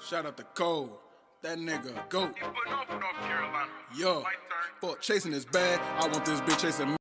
Shout out to Cole. That nigga a goat. He putting on for North Carolina. Yo, My turn. fuck chasing is bad. I want this bitch chasing me.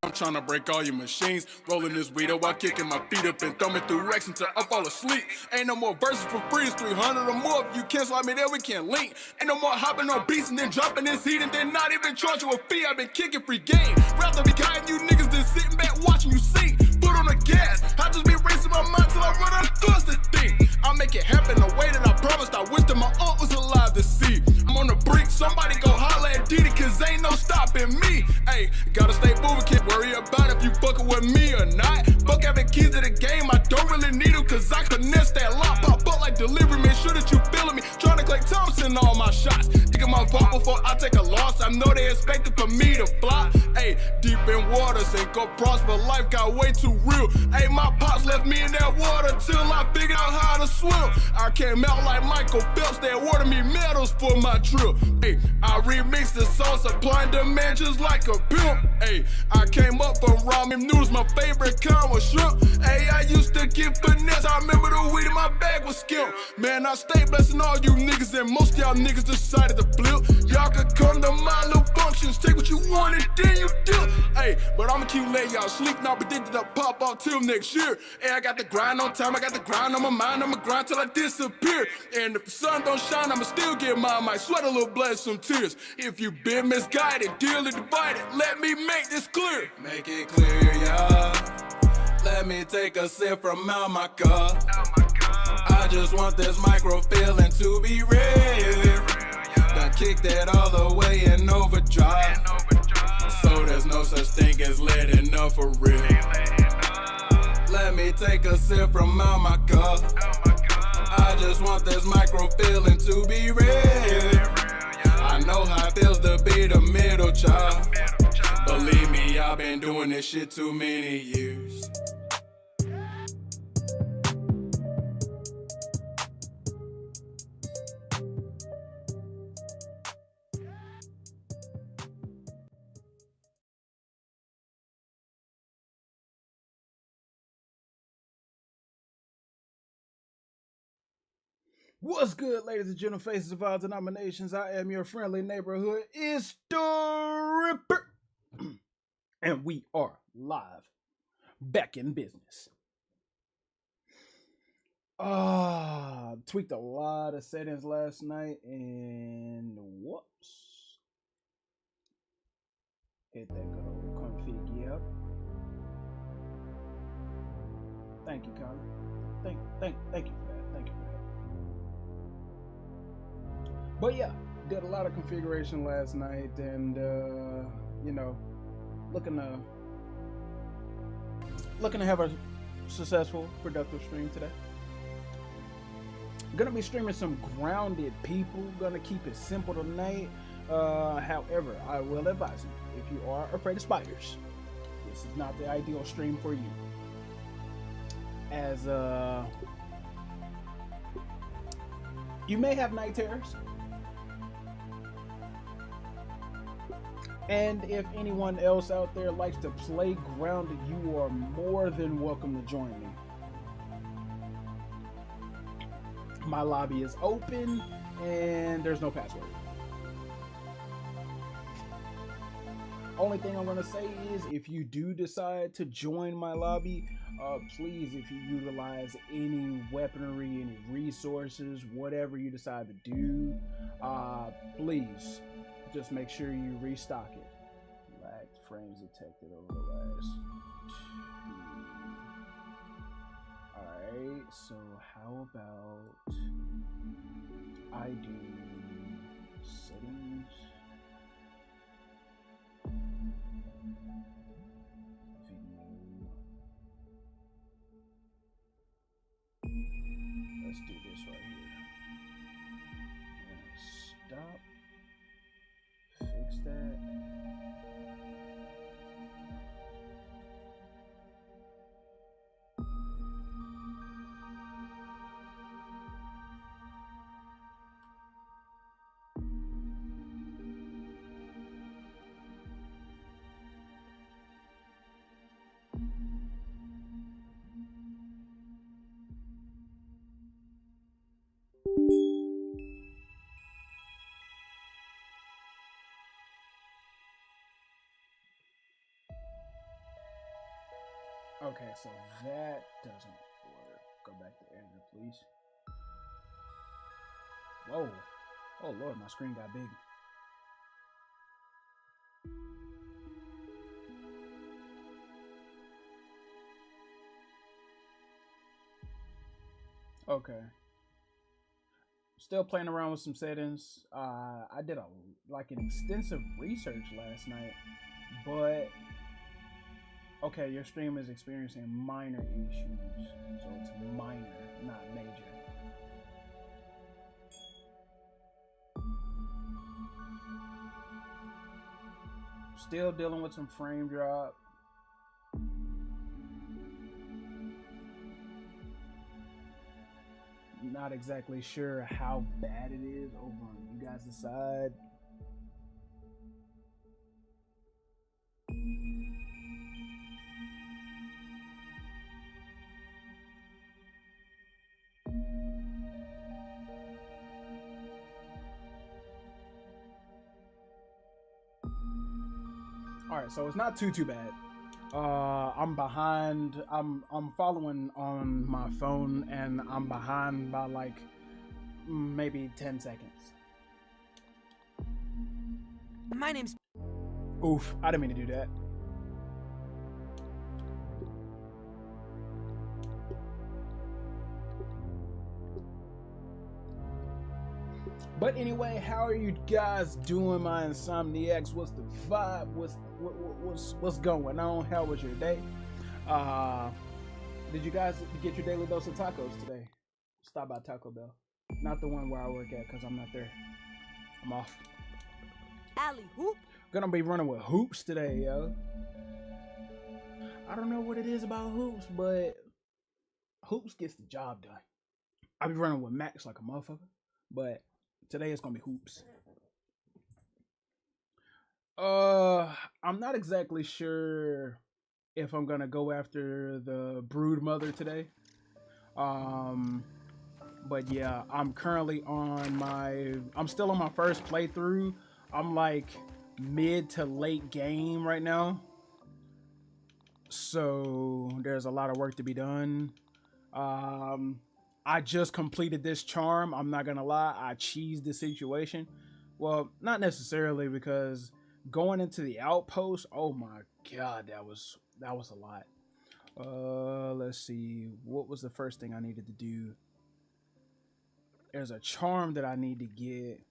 I'm tryna break all your machines. Rolling this weed while kicking my feet up and throw me through racks until I fall asleep. Ain't no more verses for free, it's 300 or more. If you cancel out me there, we can't link. Ain't no more hopping on beats and then dropping this heat and then not even charge you a fee. I've been kicking free game. Rather be guiding you niggas than sitting back watching you sing. Foot on the gas, I just be racing my mind till I run out of thoughts to think. I'll make it happen the way that I promised. I wish that my aunt was alive to see. I'm on the brink, somebody go holla at Didi, cause ain't no stopping me. Ayy, gotta stay moving, can't worry about if you fucking with me or not. Fuck having keys to the game, I don't really need them, cause I finesse that lock. Pop up like delivery, make sure that you feeling me. Tryna Clay Thompson all my shots. Taking my vote before I take a loss. I know they expected for me to flop. Ayy, deep in waters ain't gon' prosper, life got way too real. Ayy, my pops left me in that water till I figured out how to swim. I came out like Michael Phelps, they awarded me medals for my trip. Ayy, I remixed the song, supply and demand just like a pimp. Ayy, I came up from ramen noodles, my favorite kind was shrimp. Ayy, I used to get finesse, I remember the weed in my bag was skimp. Man, I stay blessing all you niggas and most y'all niggas decided to flip. Y'all could come to my little functions, take what you want and then you do. Ayy, but I'ma keep letting y'all sleep now, predicted to pop off till next year. And I got the grind on time, I got the grind on my mind, I'ma grind till I disappear. And if the sun don't shine, I'ma still get mine, might sweat a little blood, some tears. If you been misguided, dearly divided, let me make this clear. Make it clear, y'all. Let me take a sip from out my cup. I just want this micro feeling to be real. Done kick that all the way in overdrive. So there's no such thing as letting up for real. Let me take a sip from out my cup. I just want this micro feeling to be real. I know how it feels to be the middle child. Believe me, I've been doing this shit too many years. What's good, ladies and gentlemen, faces of all denominations? I am your friendly neighborhood Ripper, and we are live, back in business. Tweaked a lot of settings last night, and whoops, hit that good old config, yep. Thank you, Connor. Thank you for that. Thank you for that. But yeah, did a lot of configuration last night, and you know, looking to have a successful, productive stream today. Gonna be streaming some grounded people. Gonna keep it simple tonight. However, I will advise you, if you are afraid of spiders, this is not the ideal stream for you. As you may have night terrors. And if anyone else out there likes to play grounded, you are more than welcome to join me. My lobby is open and there's no password. Only thing I'm gonna say is, if you do decide to join my lobby, please, if you utilize any weaponry, any resources, whatever you decide to do, please just make sure you restock it. Lagged frames detected over the last 2. Alright, so how about I do settings, video. Let's do this right here. Stop. Fix that. Okay, so that doesn't work. Go back to editor, please. Whoa. Oh Lord, my screen got big. Okay. Still playing around with some settings. I did an extensive research last night, but okay, your stream is experiencing minor issues, so it's minor, not major. Still dealing with some frame drop. Not exactly sure how bad it is over on you guys' side. All right, so it's not too bad. I'm behind. I'm following on my phone, and I'm behind by like maybe 10 seconds. My name's... Oof, I didn't mean to do that. But anyway, how are you guys doing, my Insomniacs? What's the vibe? What's going on? How was your day? Did you guys get your daily dose of tacos today? Stop by Taco Bell. Not the one where I work at, because I'm not there. I'm off. Alley hoop. Gonna be running with hoops today, yo. I don't know what it is about hoops, but hoops gets the job done. I be running with Max like a motherfucker, but today it's gonna be hoops. I'm not exactly sure if I'm gonna go after the brood mother today. But yeah, I'm currently I'm still on my first playthrough. I'm like mid to late game right now. So there's a lot of work to be done. I just completed this charm. I'm not gonna lie, I cheesed the situation. Well, not necessarily, because going into the outpost, oh my god, that was a lot. Let's see, what was the first thing I needed to do? There's a charm that I need to get,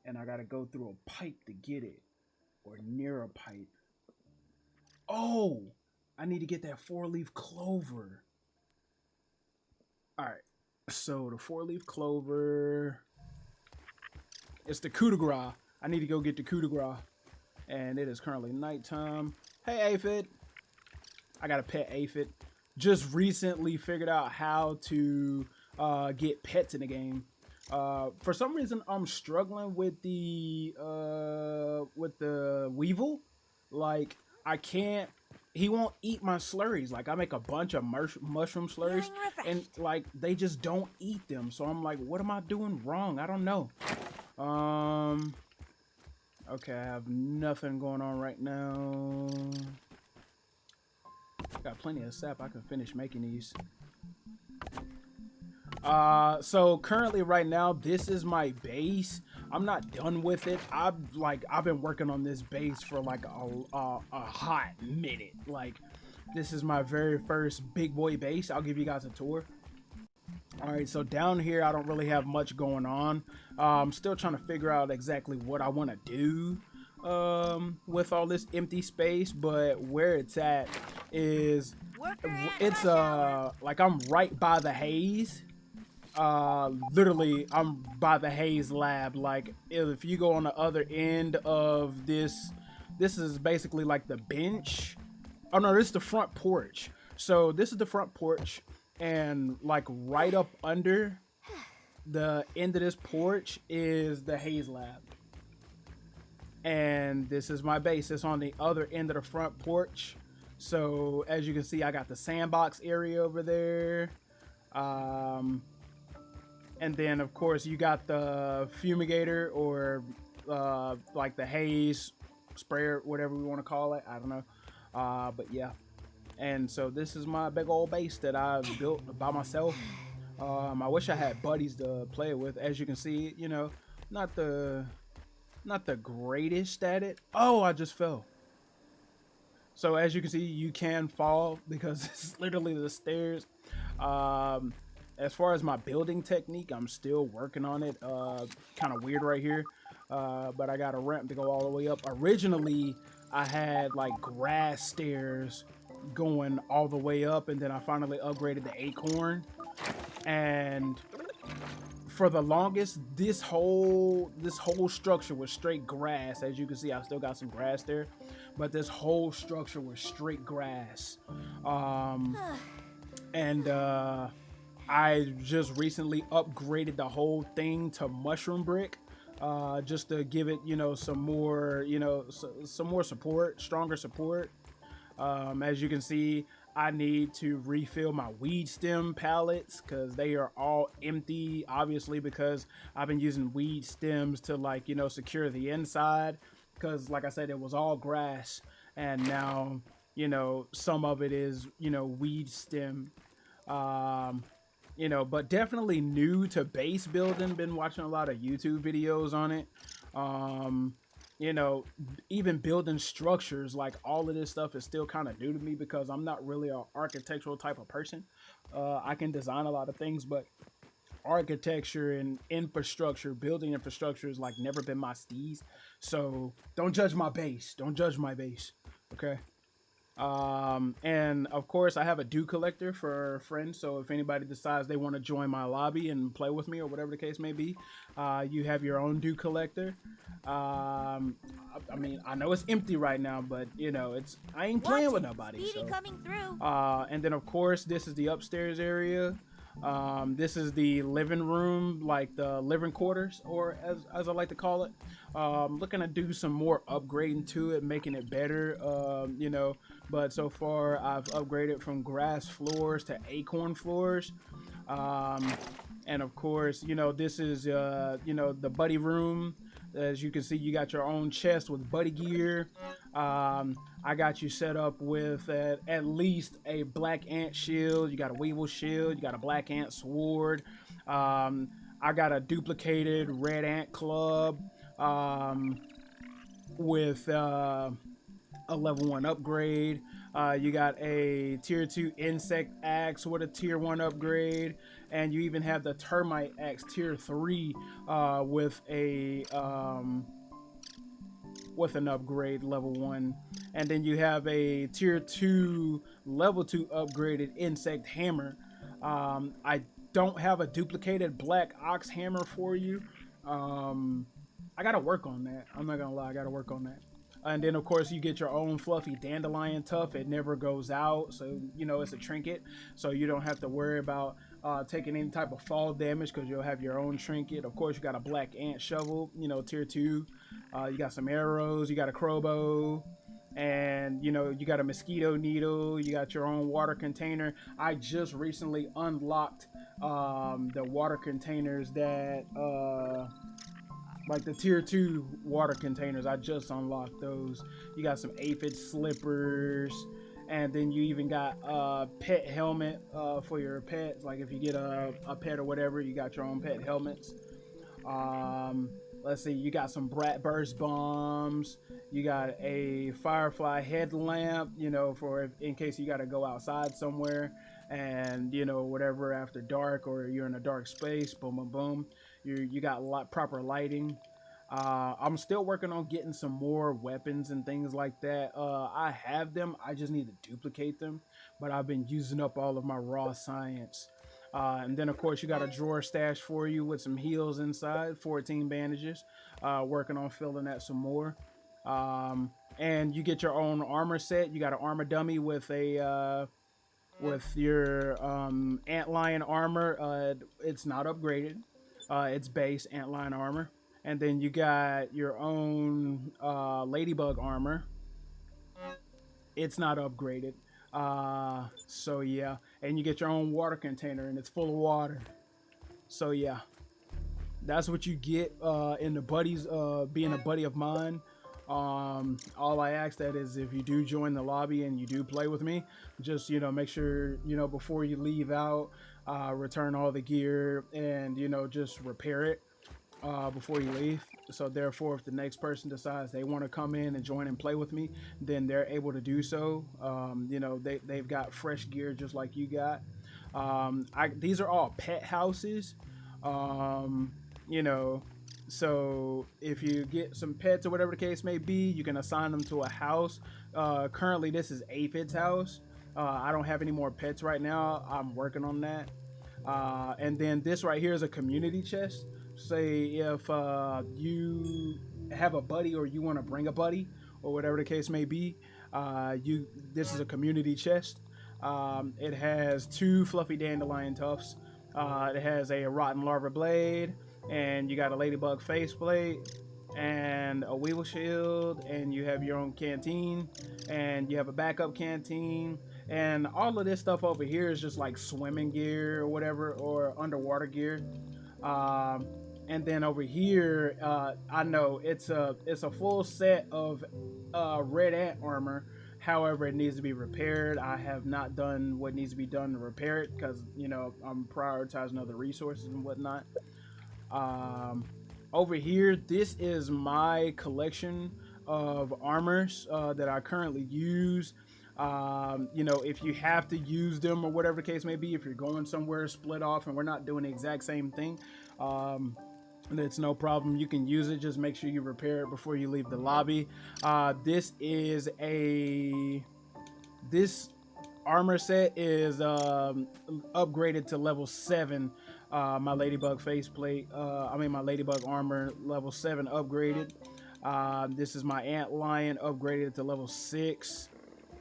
and I gotta go through a pipe to get it, or near a pipe. Oh, I need to get that 4-leaf clover. All right, so the 4-leaf clover, it's the coup de grace. I need to go get the coup de grace, and it is currently nighttime. Hey, Aphid. I got a pet aphid. Just recently figured out how to get pets in the game. For some reason, I'm struggling with the weevil. Like, I can't. He won't eat my slurries. Like, I make a bunch of mushroom slurries, and like they just don't eat them. So I'm like, what am I doing wrong? I don't know. Okay, I have nothing going on right now. Got plenty of sap. I can finish making these. So currently right now, this is my base. I'm not done with it. I've been working on this base for like a hot minute. Like, this is my very first big boy base. I'll give you guys a tour. All right, so down here, I don't really have much going on. I'm still trying to figure out exactly what I want to do with all this empty space, but where it's at is it's like I'm right by the haze. Literally I'm by the haze lab. Like, if you go on the other end of this is basically like the bench. Oh no, this is the front porch. So this is the front porch, and like right up under the end of this porch is the haze lab. And this is my base. It's on the other end of the front porch. So as you can see, I got the sandbox area over there. And then of course you got the fumigator, or like the haze sprayer, whatever we want to call it. I don't know. But yeah. And so this is my big old base that I built by myself. I wish I had buddies to play with. As you can see, you know, not the not the greatest at it. Oh, I just fell. So as you can see, you can fall because it's literally the stairs. Um, as far as my building technique, I'm still working on it. Kind of weird right here, but I got a ramp to go all the way up. Originally, I had like grass stairs going all the way up, and then I finally upgraded the acorn. And for the longest, this whole structure was straight grass. As you can see, I still got some grass there, but this whole structure was straight grass. And I just recently upgraded the whole thing to mushroom brick, just to give it, you know, some more, you know, some more support, stronger support. As you can see, I need to refill my weed stem pallets because they are all empty, obviously, because I've been using weed stems to, like, you know, secure the inside, because like I said, it was all grass, and now, you know, some of it is, you know, weed stem. You know, but definitely new to base building. Been watching a lot of YouTube videos on it. You know, even building structures, like all of this stuff is still kind of new to me because I'm not really an architectural type of person. I can design a lot of things, but architecture and infrastructure, building infrastructure is like never been my steez. So don't judge my base. Don't judge my base. Okay. And of course I have a dew collector for friends. So if anybody decides they want to join my lobby and play with me or whatever the case may be, you have your own dew collector. I mean, I know it's empty right now, but you know, I ain't playing with nobody. Speedy So. coming through. And then of course this is the upstairs area. This is the living room, like the living quarters, or as I like to call it. Looking to do some more upgrading to it, making it better, you know, but so far I've upgraded from grass floors to acorn floors. And of course, you know, this is, you know, the buddy room. As you can see, you got your own chest with buddy gear. I got you set up with at least a black ant shield. You got a weevil shield. You got a black ant sword. I got a duplicated red ant club with a level 1 upgrade. You got a tier 2 insect axe with a tier 1 upgrade, and you even have the termite axe tier 3 with an upgrade level 1. And then you have a tier 2 level 2 upgraded insect hammer. I don't have a duplicated black ox hammer for you. I gotta work on that. I'm not gonna lie, I gotta work on that. And then of course you get your own fluffy dandelion tuft. It never goes out, so you know it's a trinket, so you don't have to worry about taking any type of fall damage because you'll have your own trinket. Of course you got a black ant shovel, you know, tier 2. You got some arrows, you got a crowbow, and you know, you got a mosquito needle. You got your own water container. I just recently unlocked the water containers that like the tier 2 water containers. I just unlocked those. You got some aphid slippers, and then you even got a pet helmet for your pets. Like if you get a pet or whatever, you got your own pet helmets. Let's see, you got some brat burst bombs. You got a firefly headlamp, you know, for in case you got to go outside somewhere and, you know, whatever after dark, or you're in a dark space. Boom, boom, boom. You got proper lighting. I'm still working on getting some more weapons and things like that. I have them, I just need to duplicate them, but I've been using up all of my raw science. And then of course you got a drawer stash for you with some heals inside, 14 bandages. Working on filling that some more. And you get your own armor set. You got an armor dummy with a with your antlion armor. It's not upgraded. It's base antlion armor. And then you got your own ladybug armor. It's not upgraded. So yeah, and you get your own water container, and it's full of water. So yeah, that's what you get in the buddies, being a buddy of mine. All I ask that is if you do join the lobby and you do play with me, just make sure before you leave out, return all the gear and just repair it before you leave. So therefore, if the next person decides they want to come in and join and play with me, then they're able to do so. They've got fresh gear just like you got. These are all pet houses. Um, you know, so if you get some pets or whatever the case may be, you can assign them to a house. Currently, this is Aphid's house. I don't have any more pets right now. I'm working on that. And then this right here is a community chest. Say if you have a buddy or you want to bring a buddy or whatever the case may be, this is a community chest. It has 2 fluffy dandelion tufts. It has a rotten larva blade, and you got a ladybug faceplate and a weevil shield, and you have your own canteen, and you have a backup canteen, and all of this stuff over here is just like swimming gear or whatever, or underwater gear. And then over here, I know it's a full set of red ant armor. However, it needs to be repaired. I have not done what needs to be done to repair it because I'm prioritizing other resources and whatnot. Over here, this is my collection of armors that I currently use. If you have to use them or whatever the case may be, if you're going somewhere split off and we're not doing the exact same thing, it's no problem. You can use it. Just make sure you repair it before you leave the lobby. This armor set is upgraded to level 7. My ladybug faceplate, my ladybug armor, level 7 upgraded. This is my ant lion, upgraded to level 6.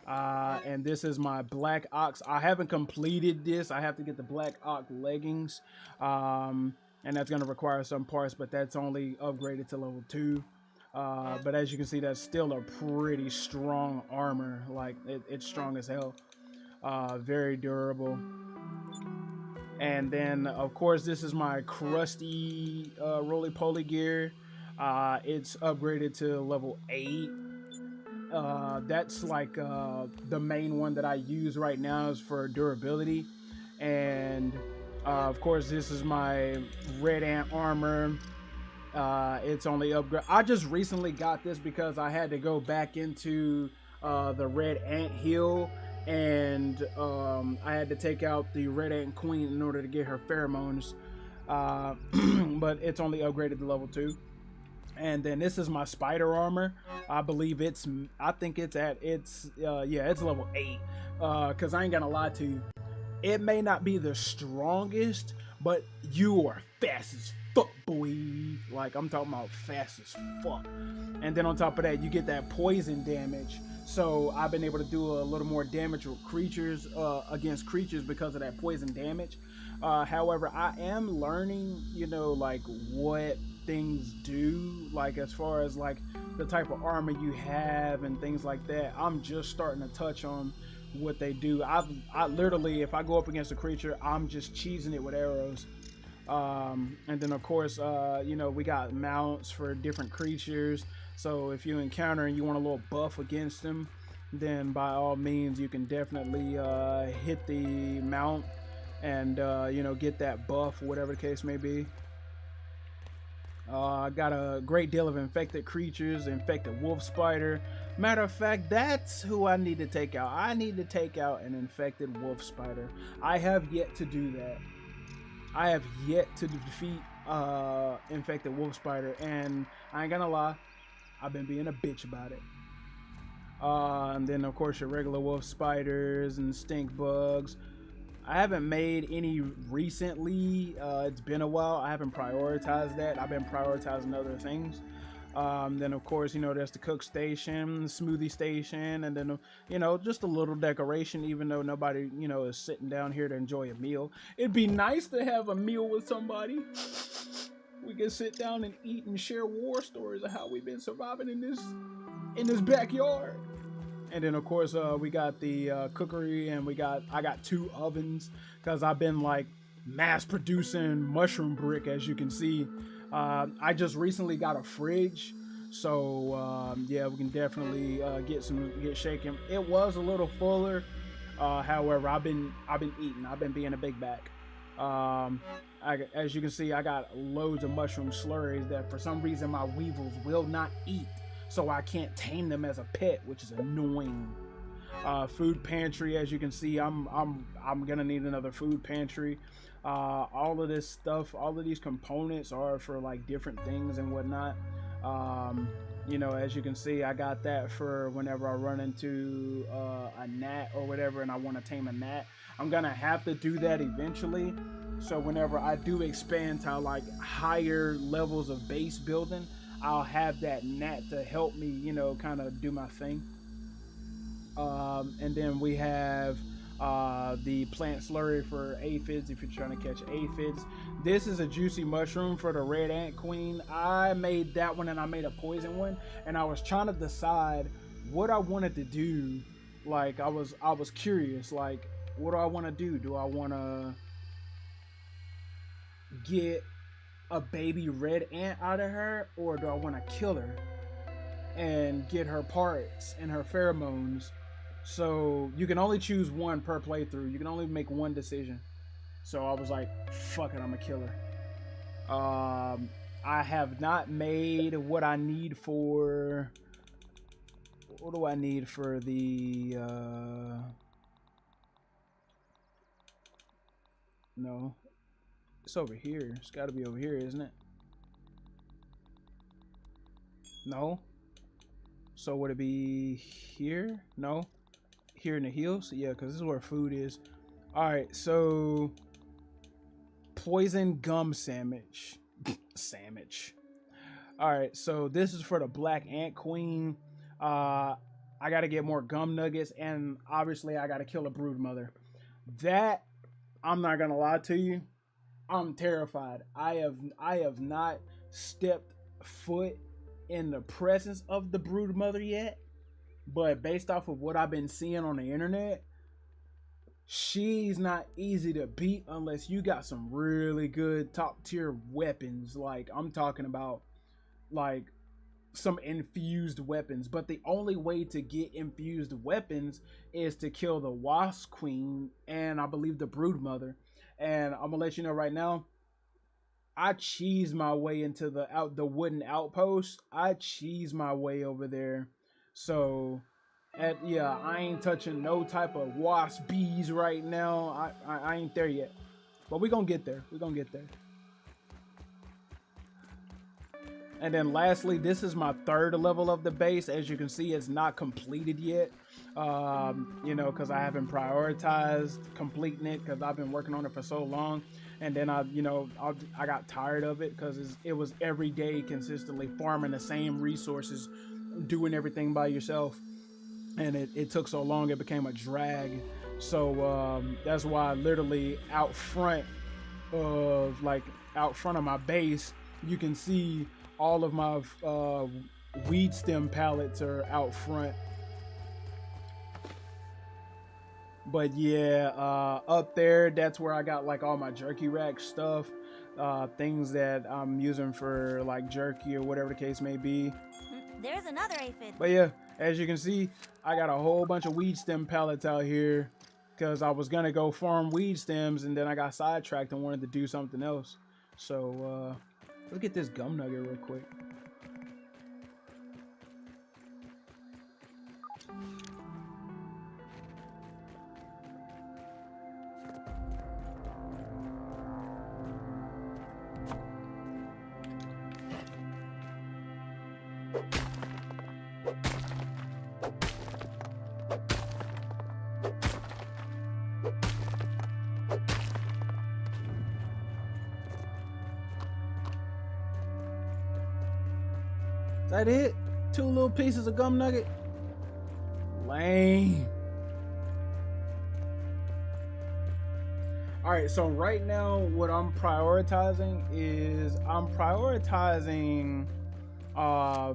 And this is my black ox. I haven't completed this. I have to get the black ox leggings. And that's going to require some parts, but that's only upgraded to level 2. But as you can see, that's still a pretty strong armor. Like, it's strong as hell. Very durable. And then, of course, this is my crusty roly-poly gear. It's upgraded to level 8. That's like the main one that I use right now is for durability. And of course, this is my red ant armor. It's only upgrade. I just recently got this because I had to go back into the red ant hill, and I had to take out the red ant queen in order to get her pheromones. But it's only upgraded to level 2. And then this is my spider armor. I believe it's level 8. Cause I ain't gonna lie to you. It may not be the strongest, but you are fast as fuck, boy. Like, I'm talking about fast as fuck. And then on top of that, you get that poison damage. So I've been able to do a little more damage with creatures, against creatures because of that poison damage. However, I am learning, like what things do, like as far as like the type of armor you have and things like that. I'm just starting to touch on what they do. I literally, if I go up against a creature, I'm just cheesing it with arrows. And then of course, we got mounts for different creatures. So if you encounter and you want a little buff against them, then by all means, you can definitely hit the mount and get that buff, whatever the case may be. I got a great deal of infected creatures, infected wolf spider. Matter of fact, that's who I need to take out. I need to take out an infected wolf spider. I have yet to do that. I have yet to defeat infected wolf spider, and I ain't gonna lie, I've been being a bitch about it. And then of course your regular wolf spiders and stink bugs. I haven't made any recently. It's been a while. I haven't prioritized that. I've been prioritizing other things. Then of course, there's the cook station, the smoothie station, and then just a little decoration, even though nobody is sitting down here to enjoy a meal. It'd be nice to have a meal with somebody. We can sit down and eat and share war stories of how we've been surviving in this backyard. And then of course we got the cookery, and I got 2 ovens because I've been like mass producing mushroom brick, as you can see. I just recently got a fridge, So yeah, we can definitely get shaken. It was a little fuller. However, I've been eating. I've been being a big back. As you can see, I got loads of mushroom slurries that for some reason my weevils will not eat, so I can't tame them as a pet, which is annoying. Food pantry, as you can see, I'm gonna need another food pantry. All of this stuff, all of these components are for like different things and whatnot. You know, as you can see, I got that for whenever I run into a gnat or whatever and I want to tame a gnat. I'm gonna have to do that eventually, so whenever I do expand to like higher levels of base building, I'll have that gnat to help me, you know, kind of do my thing. And then we have the plant slurry for aphids if you're trying to catch aphids. This is a juicy mushroom for the red ant queen. I made that one and I made a poison one, and I was trying to decide what I wanted to do. Like I was curious, like what do I want to do? Do I want to get a baby red ant out of her, or do I want to kill her and get her parts and her pheromones? So you can only choose one per playthrough. You can only make one decision. So I was like, fuck it, I'm gonna kill her. I have not made what I need for... What do I need for the... No. It's over here. It's gotta be over here, isn't it? No. So would it be here? No. Here in the hills? Yeah, because this is where food is. Alright, so poison gum sandwich. Sandwich. Alright, so this is for the black ant queen. I gotta get more gum nuggets, and obviously I gotta kill a brood mother. That, I'm not gonna lie to you, I'm terrified. I have not stepped foot in the presence of the brood mother yet. But based off of what I've been seeing on the internet, she's not easy to beat unless you got some really good top tier weapons. Like I'm talking about like some infused weapons. But the only way to get infused weapons is to kill the wasp queen and I believe the brood mother. And I'm gonna let you know right now, I cheese my way into the wooden outpost. I cheese my way over there. So, yeah, I ain't touching no type of wasp bees right now. I ain't there yet. But we're going to get there. We're going to get there. And then lastly, this is my third level of the base. As you can see, it's not completed yet. You know, because I haven't prioritized completing it because I've been working on it for so long. And then I got tired of it because it was every day consistently farming the same resources, doing everything by yourself, and it took so long it became a drag. So that's why literally out front of my base, you can see all of my weed stem pallets are out front. But yeah, up there, that's where I got like all my jerky rack stuff, things that I'm using for like jerky or whatever the case may be. There's another aphid. But yeah, as you can see, I got a whole bunch of weed stem pallets out here because I was gonna go farm weed stems and then I got sidetracked and wanted to do something else. So let's get this gum nugget real quick. Is that it? 2 little pieces of gum nugget? Lame. Alright, so right now what I'm prioritizing is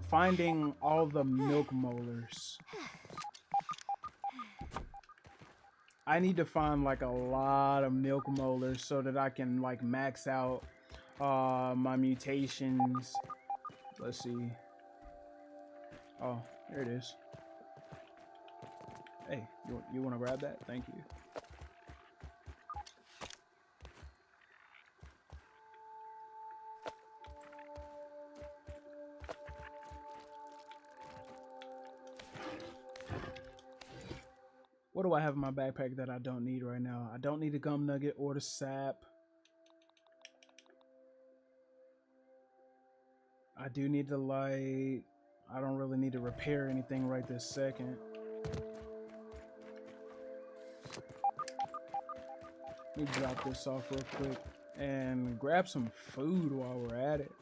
finding all the milk molars. I need to find like a lot of milk molars so that I can like max out my mutations. Let's see. Oh, there it is. Hey, you want to grab that? Thank you. What do I have in my backpack that I don't need right now? I don't need the gum nugget or the sap. I do need the light. I don't really need to repair anything right this second. Let me drop this off real quick and grab some food while we're at it.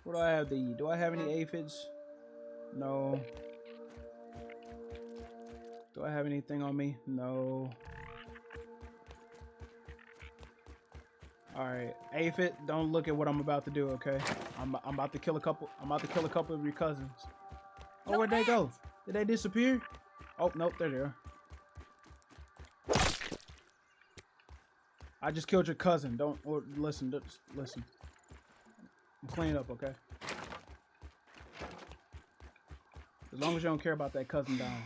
What do I have to eat? Do I have any aphids? No. Do I have anything on me? No. Alright, aphid, don't look at what I'm about to do, okay? I'm about to kill a couple. I'm about to kill a couple of your cousins. Oh, where'd they go? Did they disappear? Oh, nope, there they are. I just killed your cousin. Don't listen. Listen. I'm cleaning up, okay? As long as you don't care about that cousin dying.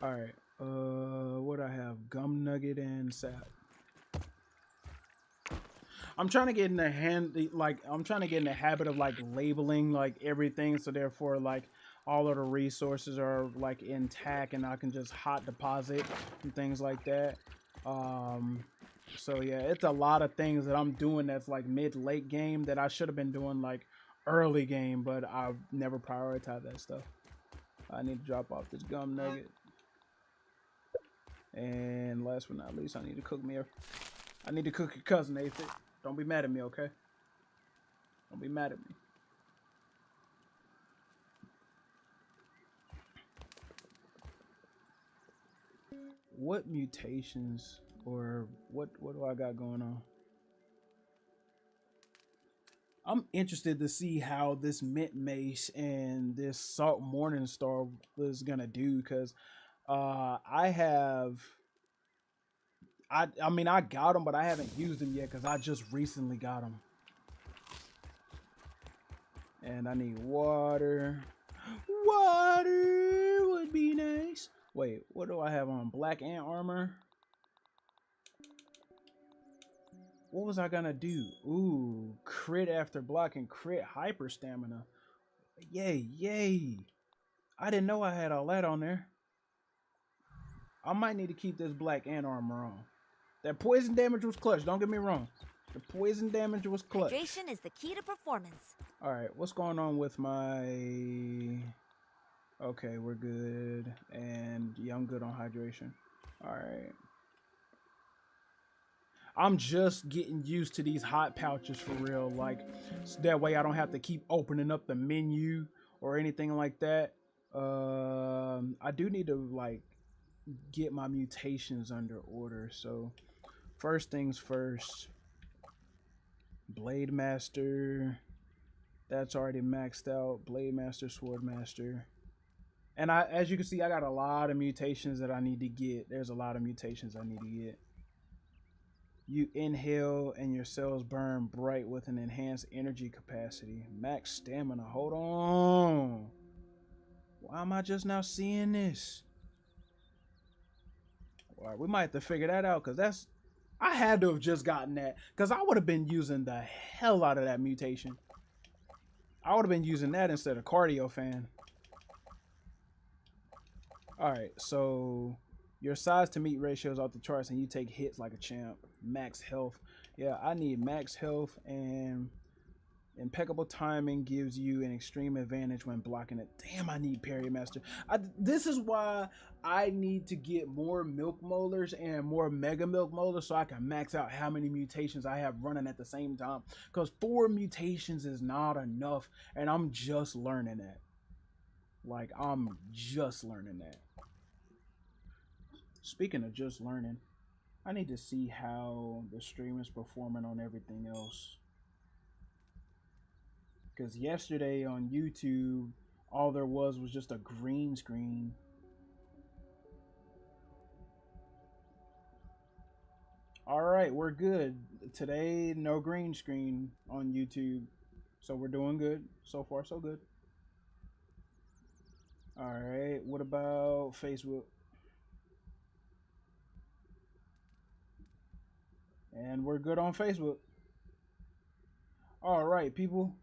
All right. What I have? Gum nugget and sap. I'm trying to get in the I'm trying to get in the habit of like labeling like everything, so therefore like all of the resources are like intact and I can just hot deposit and things like that. So yeah, it's a lot of things that I'm doing that's like mid-late game that I should have been doing like early game, but I've never prioritized that stuff. I need to drop off this gum nugget. And last but not least, I need to cook your cousin, Aphid. Don't be mad at me, okay? Don't be mad at me. What mutations or what do I got going on? I'm interested to see how this mint mace and this salt morning star is gonna do, because I mean I got them, but I haven't used them yet because I just recently got them. And I need water. Water would be nice. Wait, what do I have on? Black ant armor. What was I gonna do? Ooh, crit after block and crit hyper stamina. Yay, yay. I didn't know I had all that on there. I might need to keep this black ant armor on. That poison damage was clutch, don't get me wrong. The poison damage was clutch. Hydration is the key to performance. Alright, what's going on with my... Okay, we're good. And yeah, I'm good on hydration. Alright. I'm just getting used to these hot pouches for real. Like, so that way I don't have to keep opening up the menu or anything like that. I do need to, like, get my mutations under order. So, first things first. Blade Master. That's already maxed out. Blade Master, Sword Master. And as you can see, I got a lot of mutations that I need to get. There's a lot of mutations I need to get. You inhale and your cells burn bright with an enhanced energy capacity. Max stamina. Hold on. Why am I just now seeing this? Alright, we might have to figure that out, because I had to have just gotten that, because I would have been using the hell out of that mutation. I would have been using that instead of cardio fan. Alright, so your size to meat ratio is off the charts and you take hits like a champ. Max health. Yeah, I need max health, and impeccable timing gives you an extreme advantage when blocking it. Damn, I need Parry Master. This is why I need to get more milk molars and more mega milk molars so I can max out how many mutations I have running at the same time. Because 4 mutations is not enough, and I'm just learning that. Like, I'm just learning that. Speaking of just learning, I need to see how the stream is performing on everything else. Because yesterday on YouTube, all there was just a green screen. Alright, we're good. today no green screen on YouTube, so we're doing good. So far, so good. All right. What about Facebook? And we're good on Facebook. All right, people.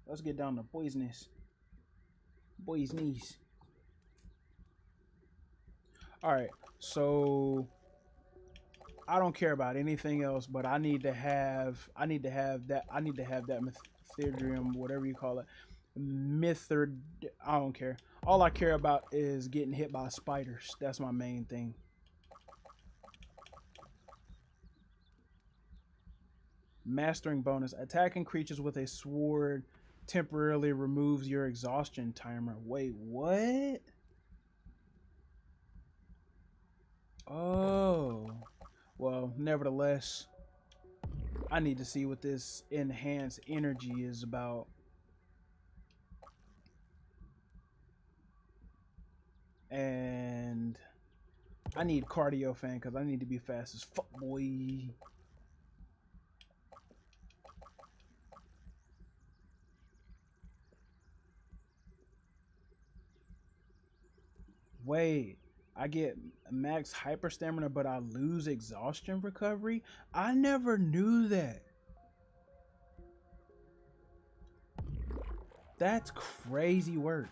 Let's get down to business. Boys' knees. All right. So I don't care about anything else, but I need to have that Mithridium, whatever you call it. I don't care. All I care about is getting hit by spiders. That's my main thing. Mastering bonus. Attacking creatures with a sword temporarily removes your exhaustion timer. Wait, what? Oh. Well, nevertheless, I need to see what this enhanced energy is about. And I need cardio fan because I need to be fast as fuck, boy. Wait, I get max hyper stamina, but I lose exhaustion recovery? I never knew that. That's crazy work.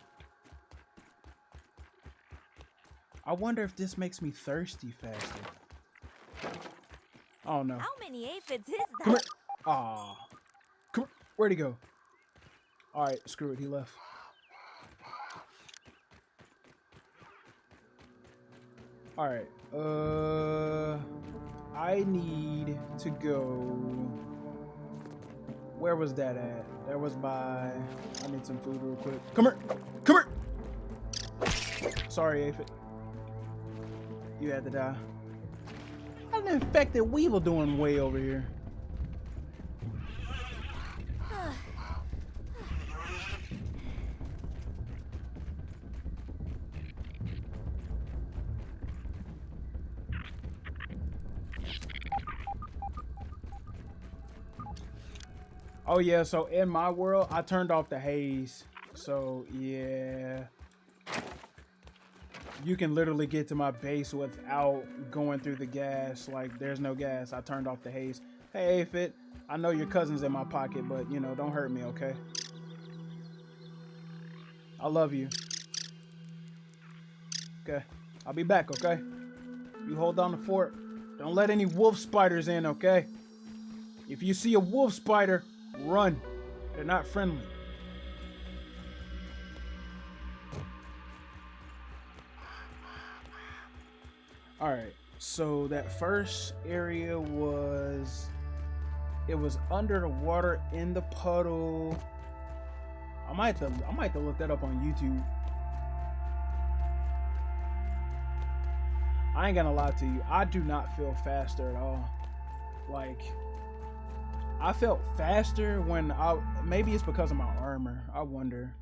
I wonder if this makes me thirsty faster. I don't know. How many aphids is Come that? here. Aw. Come here. Where'd he go? Alright, screw it. He left. Alright. I need to go. Where was that at? That was by. I need some food real quick. Come here. Come here. Sorry, Aphid. You had to die. How's the infected weevil doing way over here? Oh yeah, so in my world, I turned off the haze. So yeah. You can literally get to my base without going through the gas. Like, there's no gas. I turned off the haze. Hey, Aphid, I know your cousin's in my pocket, but, you know, don't hurt me, okay? I love you. Okay. I'll be back, okay? You hold down the fort. Don't let any wolf spiders in, okay? If you see a wolf spider, run. They're not friendly. Alright, so that first area was, it was under the water in the puddle. I might have to look that up on YouTube. I ain't gonna lie to you, I do not feel faster at all. Like, I felt faster when maybe it's because of my armor, I wonder.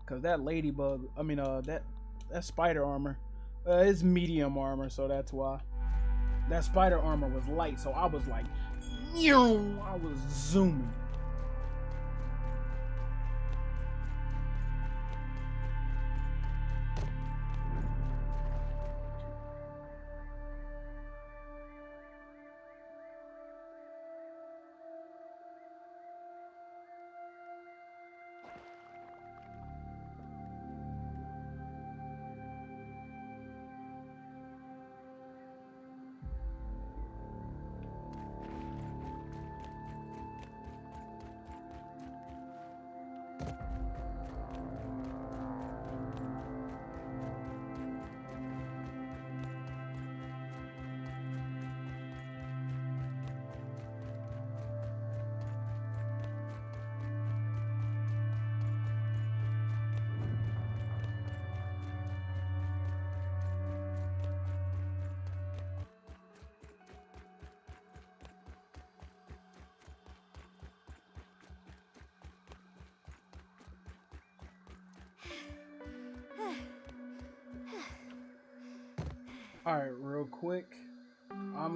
Cause that ladybug, that spider armor, it's medium armor, so that's why. That spider armor was light, so I was like, I was zooming. All right, real quick, I'm